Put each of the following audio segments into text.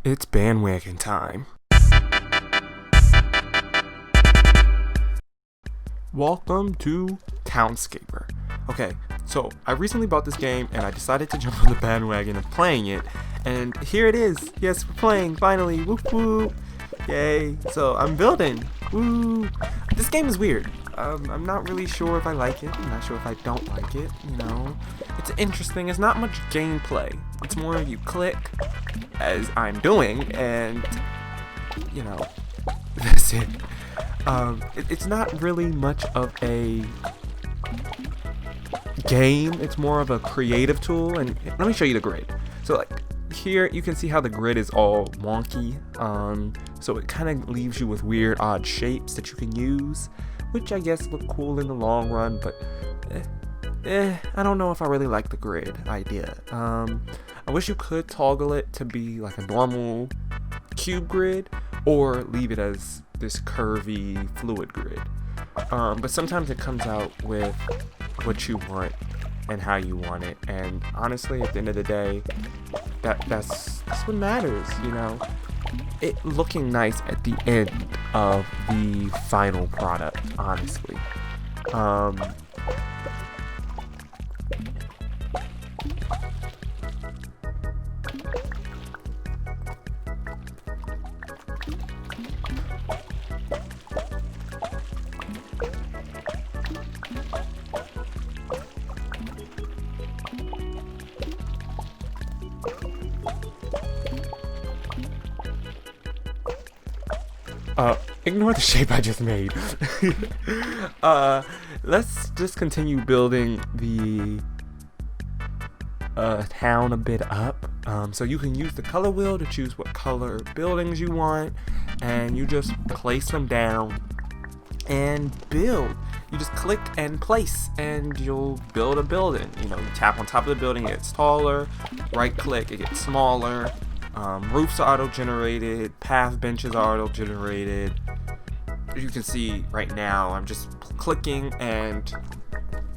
It's bandwagon time. Welcome to Townscaper. Okay, so I recently bought this game and I decided to jump on the bandwagon of playing it. And here it is. Yes, we're playing finally. Whoop whoop. Yay. So I'm building. Woo. This game is weird. I'm not really sure if I like it. I'm not sure if I don't like it. It's interesting. It's not much gameplay. It's more you click as I'm doing and that's it. It's not really much of a game. It's more of a creative tool. And let me show you the grid. So like here you can see how the grid is all wonky. So it kind of leaves you with weird odd shapes that you can use, which I guess look cool in the long run, but I don't know if I really like the grid idea. I wish you could toggle it to be like a normal cube grid or leave it as this curvy fluid grid. But sometimes it comes out with what you want and how you want it, and honestly at the end of the day that's what matters, it looking nice at the end of the final product, honestly. Ignore the shape I just made. Let's just continue building the town a bit up. So you can use the color wheel to choose what color buildings you want, and you just place them down and build. You just click and place and you'll build a building. You tap on top of the building, it gets taller. Right click, it gets smaller. Roofs are auto-generated, path benches are auto-generated. You can see right now I'm just clicking and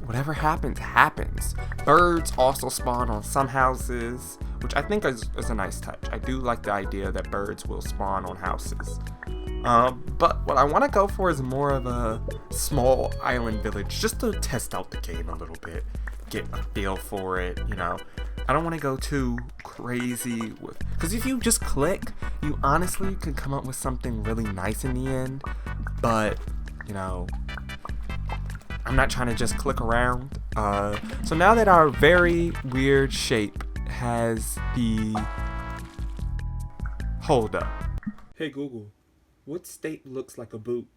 whatever happens. Birds also spawn on some houses, which I think is a nice touch. I do like the idea that birds will spawn on houses. But what I want to go for is more of a small island village, just to test out the game a little bit, get a feel for it. I don't want to go too crazy because if you just click, you honestly can come up with something really nice in the end. But I'm not trying to just click around. So now that our very weird shape has the hold up. Hey Google, what state looks like a boot?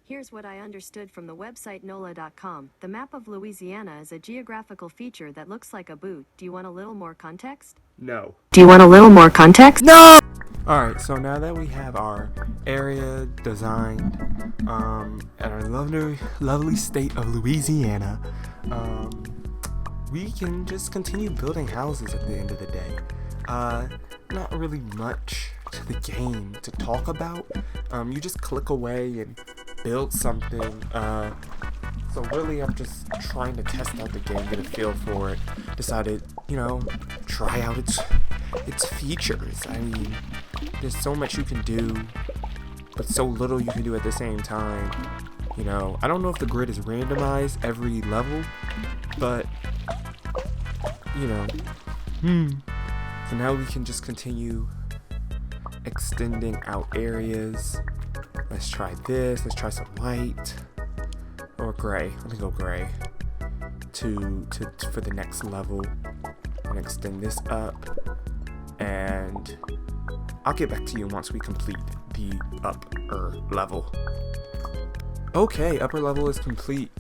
Here's what I understood from the website NOLA.com. The map of Louisiana is a geographical feature that looks like a boot. Do you want a little more context? No. Do you want a little more context? No! Alright, so now that we have our area designed at our lovely state of Louisiana, we can just continue building houses at the end of the day. Not really much to the game to talk about. You just click away and build something. So really I'm just trying to test out the game, get a feel for it. Decided, try out its features. I mean, there's so much you can do, but so little you can do at the same time. I don't know if the grid is randomized every level, but So now we can just continue extending out areas. Let's try this. Let's try some white or gray. Let me go gray for the next level. And extend this up, and I'll get back to you once we complete the upper level. Okay, upper level is complete,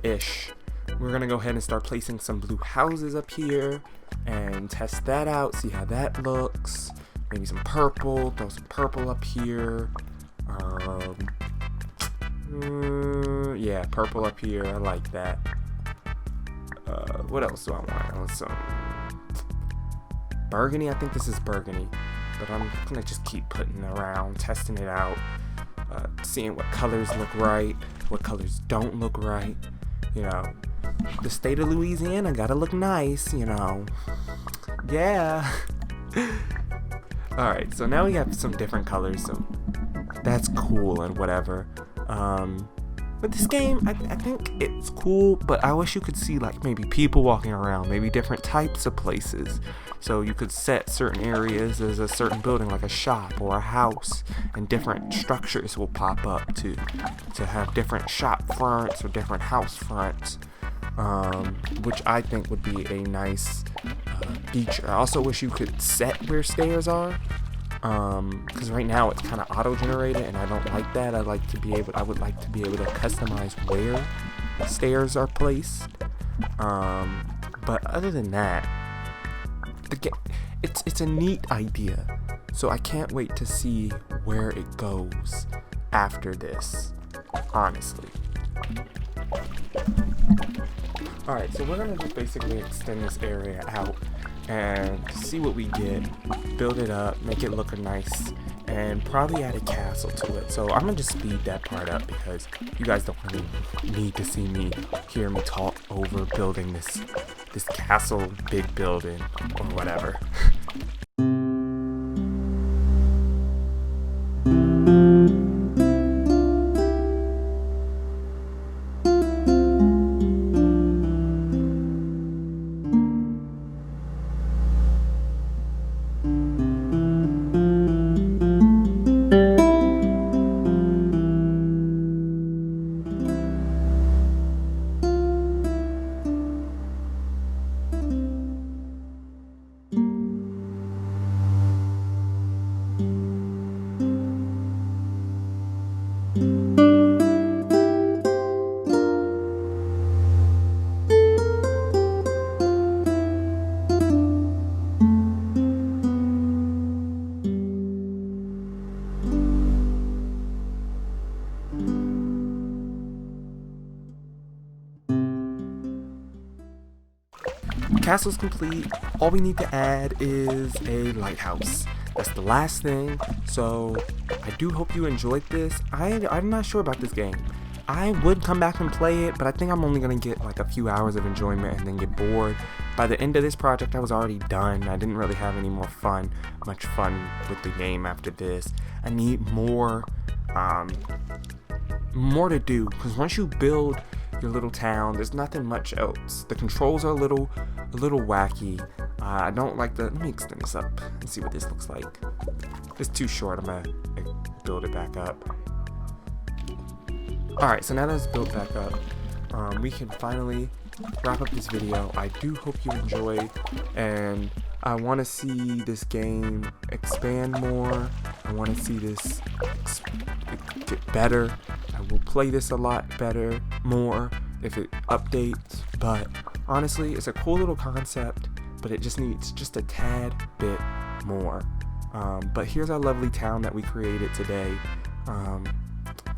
ish. We're gonna go ahead and start placing some blue houses up here and test that out, see how that looks. Maybe some purple, throw some purple up here. Yeah, purple up here, I like that. What else do I want? I want some burgundy. I think this is burgundy, but I'm gonna just keep putting it around, testing it out, seeing what colors look right, what colors don't look right. The state of Louisiana gotta look nice, Yeah. Alright, so now we have some different colors, so that's cool and whatever. But this game, I think it's cool, but I wish you could see like maybe people walking around, maybe different types of places. So you could set certain areas as a certain building, like a shop or a house, and different structures will pop up to have different shop fronts or different house fronts, which I think would be a nice feature. I also wish you could set where stairs are. Because right now it's kind of auto-generated, and I don't like that. I would like to be able to customize where stairs are placed. But other than that, it's a neat idea. So I can't wait to see where it goes after this, honestly. Alright, so we're gonna just basically extend this area out and see what we get, build it up, make it look nice, and probably add a castle to it. So I'm gonna just speed that part up because you guys don't really need to hear me talk over building this castle big building or whatever. Castle's complete. All we need to add is a lighthouse. That's the last thing. So I do hope you enjoyed this. I'm not sure about this game. I would come back and play it, but I think I'm only gonna get like a few hours of enjoyment and then get bored. By the end of this project, I was already done. I didn't really have any much fun with the game after this. I need more to do, because once you build your little town, there's nothing much else. The controls are a little wacky. I don't like let me extend this up and see what this looks like. It's too short. I'm gonna build it back up. Alright, so now that it's built back up, we can finally wrap up this video. I do hope you enjoyed, and I want to see this game expand more. I want to see this get better. I will play this a lot better, more, if it updates. But honestly, it's a cool little concept, but it just needs just a tad bit more. But here's our lovely town that we created today.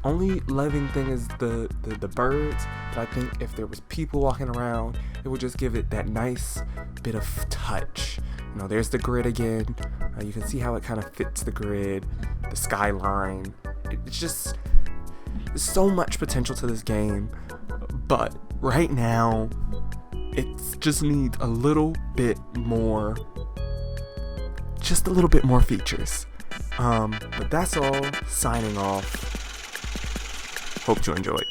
Only living thing is the birds, but I think if there was people walking around, it would just give it that nice bit of touch. You know, there's the grid again. You can see how it kind of fits the grid, the skyline. It's just, there's so much potential to this game, but right now, it just needs a little bit more, just a little bit more features. But that's all. Signing off. Hope you enjoyed.